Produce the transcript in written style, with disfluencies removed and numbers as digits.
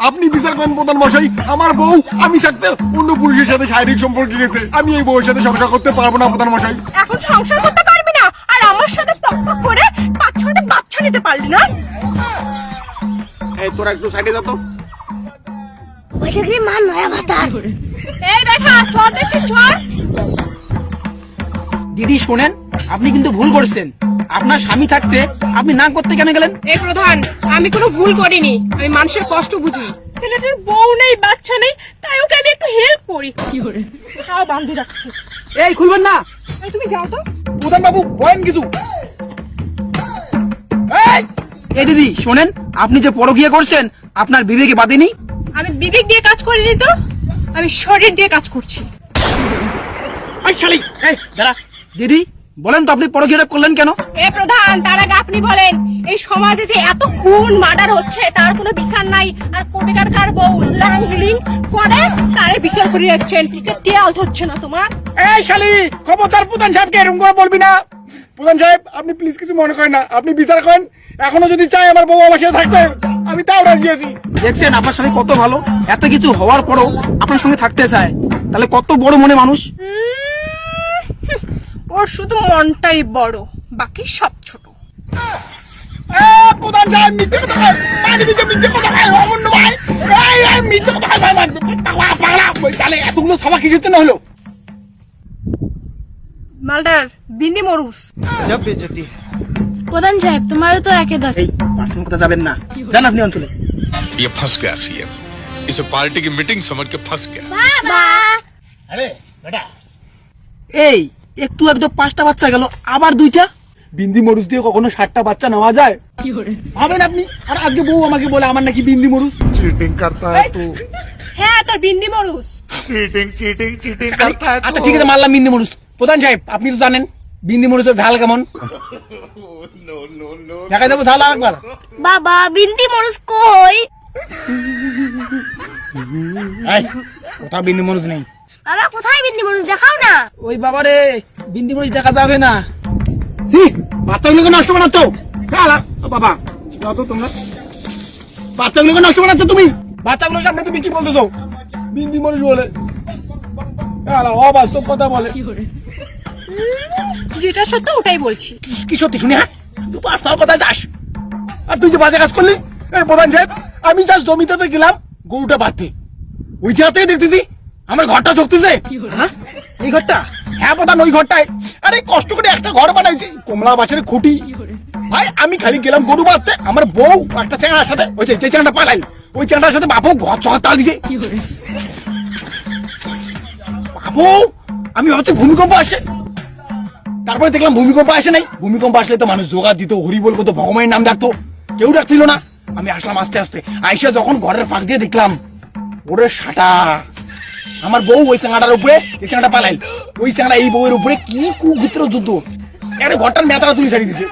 আপনি বিচার করেন প্রধান মশাই, আমার বউ আমি থাকতে অন্য পুরুষের সাথে শারীরিক সম্পর্কে গেছে, আমি এই বউয়ের সাথে সংসার করতে পারবো না প্রধান মশাই। এখন সংসার করতে পারবি না, আর আমার সাথে পক করে 5-6টা বাচ্চা নিতে পারলি না। এই তোরা একটু সাইডে যা তো। ওই দেখবি মা নয়া ভাতা। এই বেটা চল দেখছিস, চল। দিদি শোনেন, আপনি কিন্তু ভুল করছেন। আপনার স্বামী থাকতে আপনি না করতে কেন গেলেন? এই প্রধান, আমি কোনো ভুল করিনি, আমি মানুষের কষ্ট বুঝি। ছেলেটার বউ নেই, বাচ্চা নেই, তাই ওকে আমি একটু হেল্প করি। খাওয়া বান্ধি রাখছি। এই খুলবেন না। এই তুমি যাও তো। প্রধান বাবু বলেন কিছু। এই দিদি শোনেন, আপনি যে পরকীয়া করছেন আপনার বিবেকে বাঁধেনি? আমি বিবেক দিয়ে কাজ করিনি তো, আমি শরীর দিয়ে কাজ করছি। এই শালি, এই দাঁড়া। দিদি বলেন তো আপনি পরকীয়াটা করলেন কেন? এ প্রধান, তার আগে আপনি বলেন, এই সমাজে যে এত খুন মার্ডার হচ্ছে তার কোনো বিচার নাই, আর কোটিকার কার বউ লাঙ্গলিং করে তারে বিচার করে রাখছেন, ঠিক তেল হচ্ছে না তোমার? এই শালি খবরদার প্রধান সাহেবকে এরকম করে বলবি না। প্রধান সাহেব আপনি প্লিজ কিছু মনে করেন না, আপনি বিচার করেন। এখনো যদি চাই আমার বউ আমার সাথে থাকতে, আমি তাও রাজি আছি। দেখছেন আপনার স্বামী কত ভালো, এত কিছু হওয়ার পরও আপনার সঙ্গে থাকতে চায়, তাহলে কত বড় মনে মানুষ। ওর শুধু মনটাই বড়, বাকি সব ছোট। প্রধান সাহেব মিথ্যে কথা কয়, পানি দিতে মিথ্যে কথা কয়, অমূল্য ভাই এই মিথ্যে কথা কয়, ভাই পাগলা তাহলে এতগুলো সভা কিসের জন্য হলো? মালদার বিন্দি মরুস। প্রধান সাহেব তোমারও তো একে দশ। এই পার্সোনাল কথা যাবেন না, যান আপনি অঞ্চলে। ये फंस गया सीएम, इसे पार्टी की मीटिंग समझ के फंस गया। বাবা আরে বেটা, এই একটু একদম 5টা বাচ্চা গেল, আবার 2টা। বিন্দি মরুচ দিয়ে কখনো 60টা বাচ্চা নেওয়া যায়? ভাবেন আপনি। আর আজকে বউ আমাকে বলে আমার নাকি বিন্দি মরুচ। चीटिंग करता है तू, হ্যাঁ, তোর বিন্দি মরুস। चीटिंग चीटिंग चीटिंग करता है আচ্ছা ঠিক আছে, মারলাম বিন্দি মরুচ। প্রধান সাহেব আপনি তো জানেন বিন্দি মরুচের ঝাল কেমন। দেখা যাবো ঝাল আরেকবার। বাবা বিন্দি মরুস কই? এই কোথাও বিন্দি মরুচ নেই। বাবা কোথায় বিন্দি মরুস দেখাও না। ওই বাবারে, বিন্দি মরিচ দেখা যাবে না। ছি, বাচ্চাগুলোকে নষ্ট বানাচ্ছ। শালা, ও বাবা যাও তো তোমরা। বাচ্চাগুলোকে নষ্ট বানাচ্ছ তুমি। বাচ্চাগুলোর সামনে তুমি কি বলতেছো? বিন্দি মরুচ বলে। শালা, অবাস্তব কথা বলে। যেটা সত্য ওটাই বলছি। কি সত্যি শুনি? হ্যাঁ তুই পার্সোনাল কথা যাস, আর তুই যে বাজে কাজ করলি। এই প্রধান সাহেব, আমি জাস্ট জমিটাতে গেলাম গরুটা বাঁধতে, ওই জায়গাতেই দেখতেছি আমার ঘরটা ঝুঁকতেছে। হ্যাঁ এই ঘরটা? হ্যাঁ প্রধান, ওই ঘরটায়। আরে কষ্ট করে একটা ঘর বানাইছি, কমলা বাসের খুঁটি। ভাই আমি খালি গেলাম গরু বাঁধতে, আমার বউ একটা চেঙ্গার সাথে, ওই যে চেঙ্গাটা পালাইল, ওই চেঙ্গাটার সাথে বাপু ঘর চর তাল দিছে। বাপু আমি ভাবছি ভূমিকম্প আসে, তারপরে দেখলাম ভূমিকম্প আসে নাই। ভূমিকম্প আসলে তো মানুষ জোগাড় দিত, হরি বলবো, তো ভগবানের নাম ডাকতো, কেউ ডাকছিল না। আমি আসলাম আস্তে আস্তে, আইসা যখন ঘরের ফাঁক দিয়ে দেখলাম ওরে সাটা, আমার বউ ওই চাঙাটার উপরে, এই চাঙাটা পালাইল, ওই চাঙাটা এই বউয়ের উপরে, কি কুক্ষেত্র যুদ্ধ। আরে ঘরটার মেতারা তুমি ছাড়িয়ে দিছে।